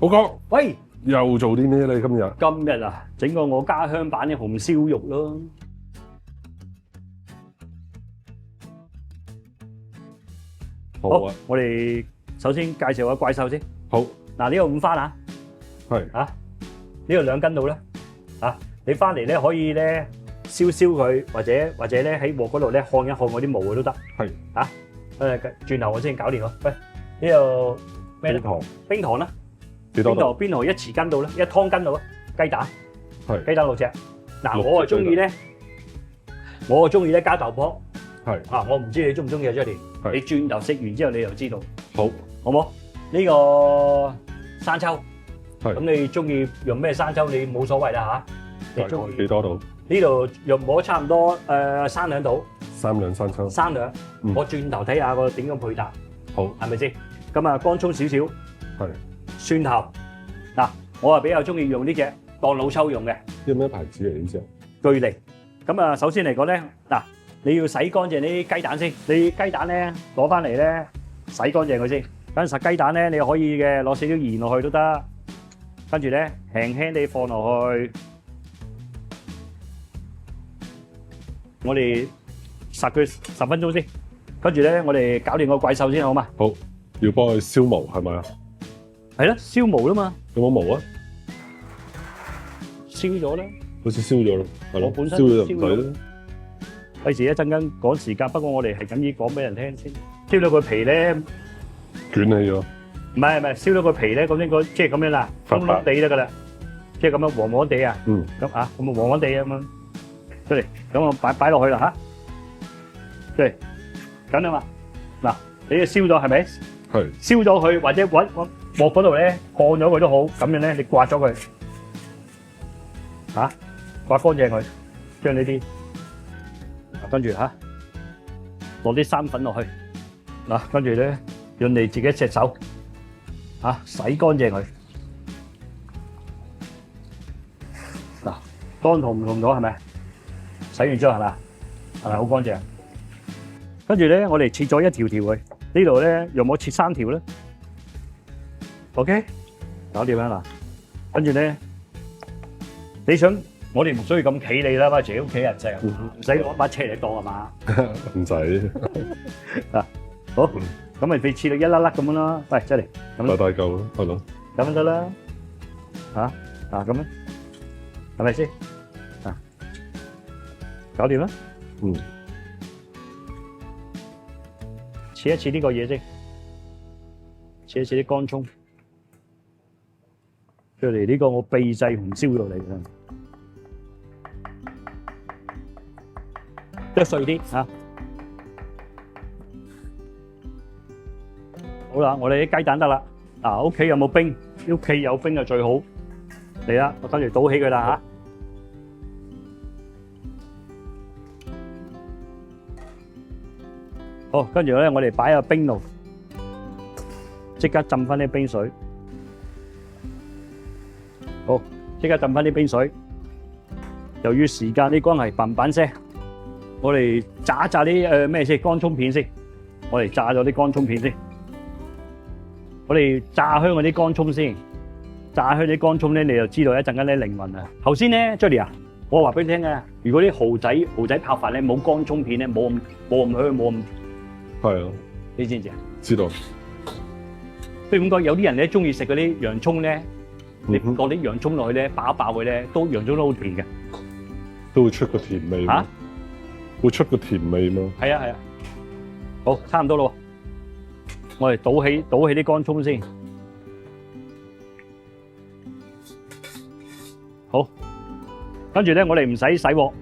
好哥，喂，又做啲咩咧？今日今日啊，整個我家鄉版嘅紅燒肉咯。好啊，我哋首先介紹下怪獸先。好嗱，呢個五花腩係啊，呢個2斤到啦。啊，你翻嚟咧可以咧燒佢，或者咧喺鑊嗰度咧烘一烘嗰啲毛都得。係啊，轉頭我先搞掂咯。喂，呢度咩咧？冰糖冰糖啦。幾多度？邊度1匙羹到啦，1湯羹到啊，雞蛋係6隻。嗱， 6隻我啊中意咧加豆粕。係啊，我唔知你中唔中意啊，Judy。係你轉頭食完之後你就知道，好好冇？呢個生抽，係咁你中意用咩生抽你冇所謂啦嚇。大概幾多度？呢度用咗差唔多3兩到3兩生抽。 3兩。我轉頭睇下個點樣配搭，好係咪先？咁啊，乾葱少少。係蒜頭嗱，我係比較中意用呢隻當老抽用嘅呢咩牌子嚟呢隻？巨力。咁啊，首先嚟講咧，嗱，你要洗乾淨啲雞蛋先。你雞蛋咧攞翻嚟咧洗乾淨佢先。跟實雞蛋咧，你可以嘅攞少少鹽落去都得。跟住咧輕輕地放落去，我哋烚佢10分鐘先。跟住咧，我哋搞掂個怪獸先好嘛？好，要幫佢燒毛係咪啊？係咯，燒毛啦嘛，有冇毛啊？燒咗啦。好似燒咗咯，係咯，我本身燒咗就唔使啦。費事一陣間趕時間，不過我哋係咁意講俾人聽先。燒到個皮咧，唔捲起咗，係，燒到個皮咧，咁應該即係咁樣啦，發白燶燶地得噶啦，即係咁樣黃黃地啊。嗯，咁啊，咁啊黃黃地咁樣出嚟，咁我擺落去啦嚇。出嚟，咁啊嘛。嗱，你就燒咗係咪？係燒咗佢，或者揾鑊嗰度咧燙咗佢都好，咁樣咧你刮咗佢，嚇，刮乾淨佢，將呢啲。跟住嚇，落啲生粉落去，嗱，跟住咧用你自己隻手嚇洗乾淨佢，嗱，乾同唔同咗係咪？洗完之後係咪？係咪好乾淨？跟住咧，我哋切咗一條條佢，呢度咧用我切3條啦。OK，搞掂啦嗱，跟住咧，你想？我哋唔需要咁企你啦，把自己屋企人食，唔使攞把尺嚟當係嘛？唔使，嗱，好，咁咪俾切到一粒粒咁樣啦。喂，出嚟，咁大嚿咯，係咯，咁樣得啦。嚇，嗱咁樣，係咪先？啊，搞掂啦。嗯，切一切呢個嘢先，切一切啲乾葱，出嚟呢個我秘製紅燒肉嚟嘅。剁碎啲嚇，好啦，我哋啲雞蛋得啦。嗱，屋企有冇冰？屋企有冰就最好。嚟啦，我跟住倒起佢啦嚇。好，跟住咧，我哋擺入冰爐，即刻浸翻啲冰水。好，即刻浸翻啲冰水。由於時間啲關係，嘭嘭聲。我哋炸一炸啲咩先？乾葱片先。我哋炸咗啲乾葱片先。我哋炸香嗰啲乾葱先。炸香啲乾葱咧，你就知道一陣間咧靈魂啊。頭先咧 ，Judy 啊，我話俾你聽啊，如果啲蠔仔泡飯咧冇乾葱片咧，冇咁香，冇咁係啊，你知唔知啊？知道。譬如咁講，有啲人咧中意食嗰啲洋葱咧，你放啲洋葱落去咧，爆一爆佢咧，洋葱都好甜嘅。都會出個甜味。嚇？會出個甜味嘛？係啊係啊，好，差唔多咯。我哋倒起啲乾葱先，好。跟住咧，我哋唔使洗鑊，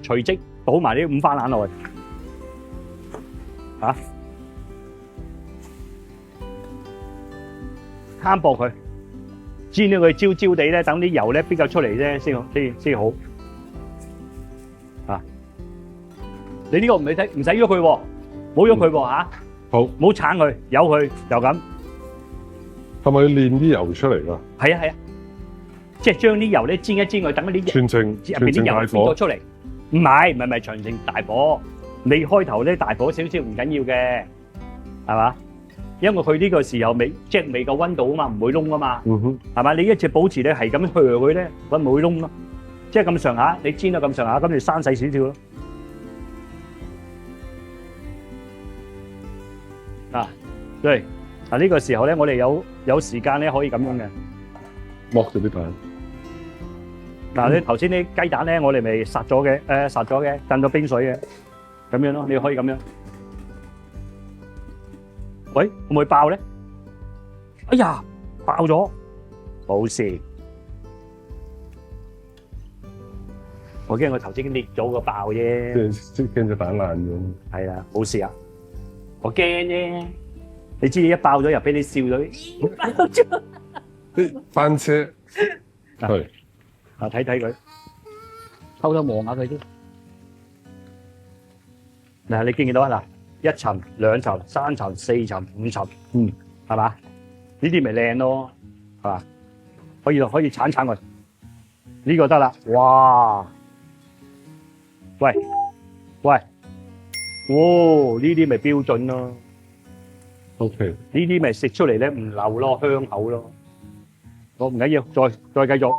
隨即倒埋啲五花腩落去，嚇，攤薄佢，煎到佢焦焦地咧，等啲油咧逼咗出嚟啫，先好。你呢個唔使喐佢喎，冇喐佢喎嚇。好，冇鏟佢，由佢就咁。係咪要煉啲油出嚟㗎？係啊係啊，即係將啲油咧煎一煎佢，等嗰啲全程入邊啲油飛咗出嚟。唔係長程大火，你開頭咧大火少少唔緊要嘅，係嘛？因為佢呢個時候未夠溫度啊嘛，唔會燶啊嘛，嗯哼，係咪？你一直保持咧係咁樣佢咧，佢咪會燶咯。即係咁上下，你煎到咁上下，咁你生細少少咯。啊，對，嗱呢個時候咧，我哋有時間咧可以咁樣嘅。剝咗啲蛋。嗱，你頭先啲雞蛋咧，我哋咪殺咗嘅，燉咗冰水嘅，咁樣咯，你可以咁樣。喂，會唔會爆咧？哎呀，爆咗，冇事。我驚我頭先裂咗個爆啫。即係驚隻蛋爛咗。係啦，冇事啊。我驚啫。你知一爆咗又俾你笑咗，爆咗。翻車。係。啊，睇睇佢，偷偷望下佢先。嗱，你見唔見到啊？嗱，一層、兩層、三層、四層、五層，係嘛？呢啲咪靚咯，係嘛？可以鏟佢，呢個得啦。哇！喂，哇！呢啲咪標準咯。OK。呢啲咪食出嚟咧唔漏咯，香口咯。我唔緊要，再繼續。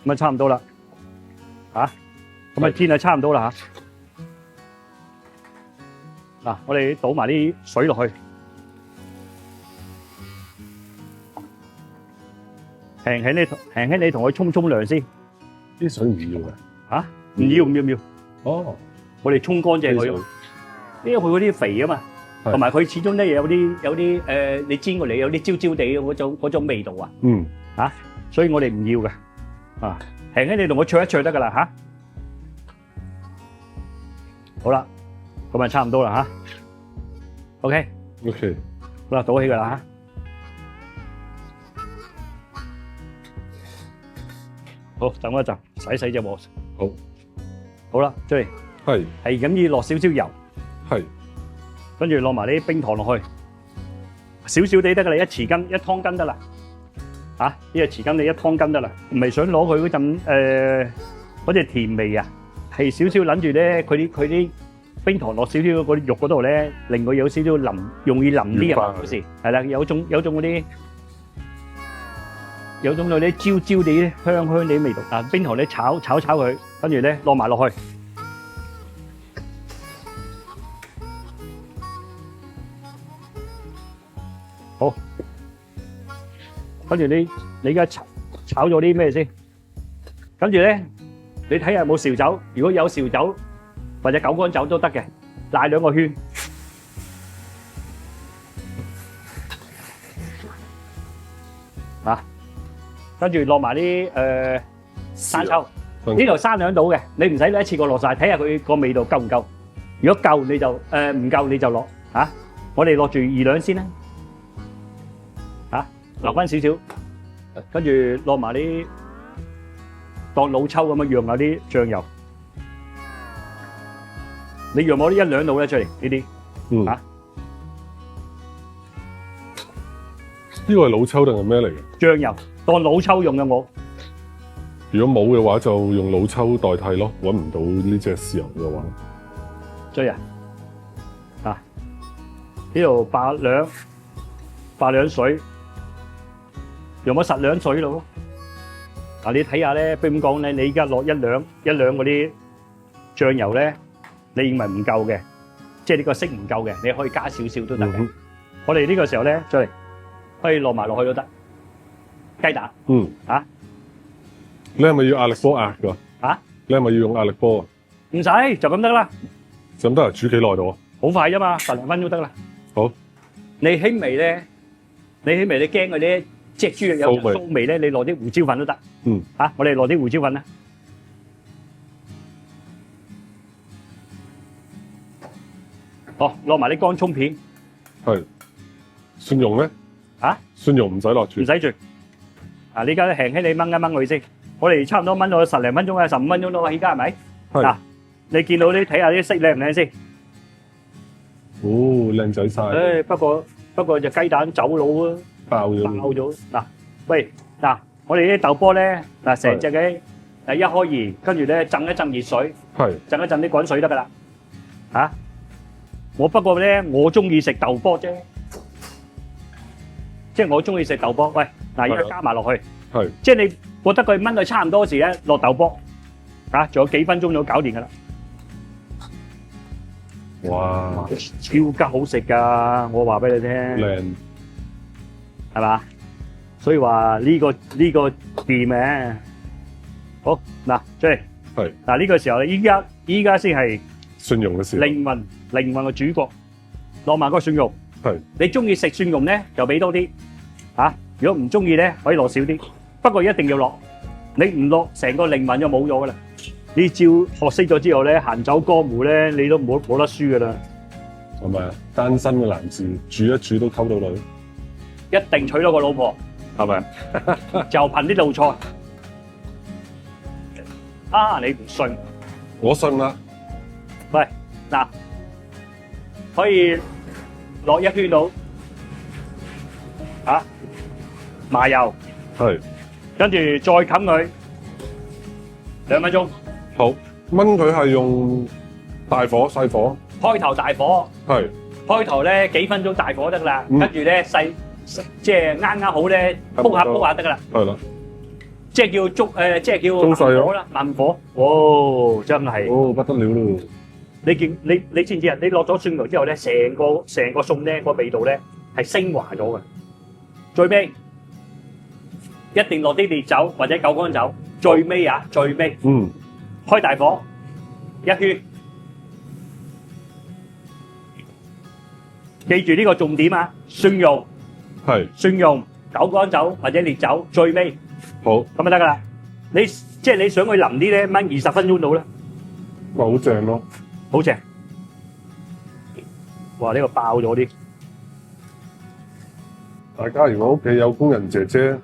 咁啊，差唔多啦，咁啊，煎啊，差唔多啦嗱，我哋倒埋啲水落去，輕輕你同佢沖涼先。啲水唔要嘅。唔要。哦，我哋沖乾淨佢，因為佢嗰啲肥啊嘛，同埋佢始終咧有啲你煎過嚟有啲焦焦地嗰種味道啊。所以我哋唔要嘅。輕輕你同我灼一灼得噶啦吓，好啦，咁啊差唔多啦吓，OK，好啦，倒起佢啦吓，好，等我一陣，洗隻鑊，好啦，出嚟，係咁要落少少油，跟住落埋啲冰糖落去，少少地得噶啦，一匙羹一湯羹得啦。呢個匙羹你一湯羹得啦，唔係想攞佢嗰陣嗰隻甜味啊，係少少諗住咧，佢啲冰糖落少少嗰啲肉嗰度咧，令佢有少少腍，容易腍啲啊，好似係啦，有種嗰啲焦焦地香地味道啊，冰糖你炒佢，跟住咧落埋落去，好。跟住你而家炒咗啲咩先？跟住咧，你睇下有冇紹酒，如果有紹酒或者九乾酒都得嘅，拉兩個圈。跟住落埋啲生抽，呢度生兩到嘅，你唔使一次過落晒，睇下佢個味道夠唔夠。如果夠你就唔夠你就落我哋落住2兩先啦。留翻少少，跟住落埋啲當老抽咁樣釀下啲醬油，你釀我啲1兩度咧出嚟呢啲，呢個係老抽定係咩嚟嘅？醬油當老抽用嘅我。如果冇嘅話，就用老抽代替咯。揾唔到呢隻豉油嘅話，追呢度8兩水。用咗10兩水咯，你睇下咧，比如咁講咧，你而家落1兩嗰啲醬油咧，你認為唔夠嘅，即係呢個色唔夠嘅，你可以加少少都得嘅。我哋呢個時候咧，再嚟可以落埋落去都得。雞蛋，你係咪要壓力鍋壓噶？你係咪要用壓力鍋啊？唔使，就咁得啦。就咁得啊？煮幾耐到啊？好快啫嘛，10零分鐘得啦。好，你輕微咧，你驚嗰啲。隻豬肉有騷味咧，你落啲胡椒粉都得。我哋落啲胡椒粉啦。落埋啲乾葱片。係。蒜蓉咧？蒜蓉唔使落住。唔使住。你而家輕輕你掹一掹佢先。我哋差唔多掹咗10零分鐘啊，15分鐘到啊，而家係咪？係。你見到啲睇下啲色靚唔靚先？靚仔晒。不過隻雞蛋走佬啊！爆咗嗱，喂嗱，我哋啲豆波咧嗱，成隻嘅一開二，跟住咧浸一浸熱水，係浸一浸啲滾水得噶啦。嚇！我不過咧，我中意食豆波啫，即係我中意食豆波。喂，嗱，而家加埋落去，係即係你覺得佢燜到差唔多時咧，落豆波，嚇，仲有幾分鐘就搞掂噶啦。哇，超級好食㗎！我話俾你聽，靚係嘛？所以話呢個掂嘅。好嗱，即係係嗱呢個時候咧，依家先係蒜蓉嘅時候，靈魂嘅主角，落埋個蒜蓉。係你中意食蒜蓉咧，就俾多啲嚇；如果唔中意咧，可以落少啲。不過一定要落，你唔落，成個靈魂就冇咗噶啦。呢招學識咗之後咧，行走江湖咧，你都冇得輸噶啦。係咪啊？單身嘅男士煮一煮都溝到女，一定娶到個老婆，係咪？就憑呢道菜。啊！你唔信？我信啦。喂，嗱，可以落一圈到嚇，麻油，係跟住再冚佢2分鐘。好，燜佢係用大火細火？開頭大火，係開頭咧幾分鐘大火得啦，跟住咧細，即係啱啱好咧，煲下得噶啦。係啦，即係叫即係叫中細火啦，慢火。哦，真係。哦，不得了咯！你知唔知啊？你落咗蒜蓉之後咧，成個餸咧個味道咧係升華咗嘅。最尾一定落啲烈酒或者九江酒。最尾啊，最尾。開大火一圈。記住呢個重點啊！蒜蓉、九江酒或者烈酒，最尾好咁就得噶啦。即係你想佢腍啲咧，燜20分鐘到咧，咪好正咯，好正。哇！呢個爆咗啲。大家如果屋企有工人姐姐，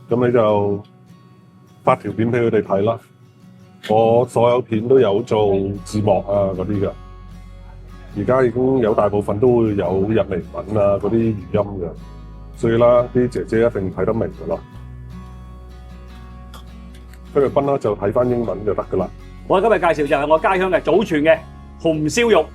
咁你就發條片俾佢哋睇啦。我所有片都有做字幕啊嗰啲噶。而家已經有大部分都會有印尼文啊嗰啲語音嘅，所以啦，啲姐姐一定睇得明噶啦。菲律賓啦就睇翻英文就得噶啦。我今日介紹就係我家鄉嘅祖傳嘅紅燒肉。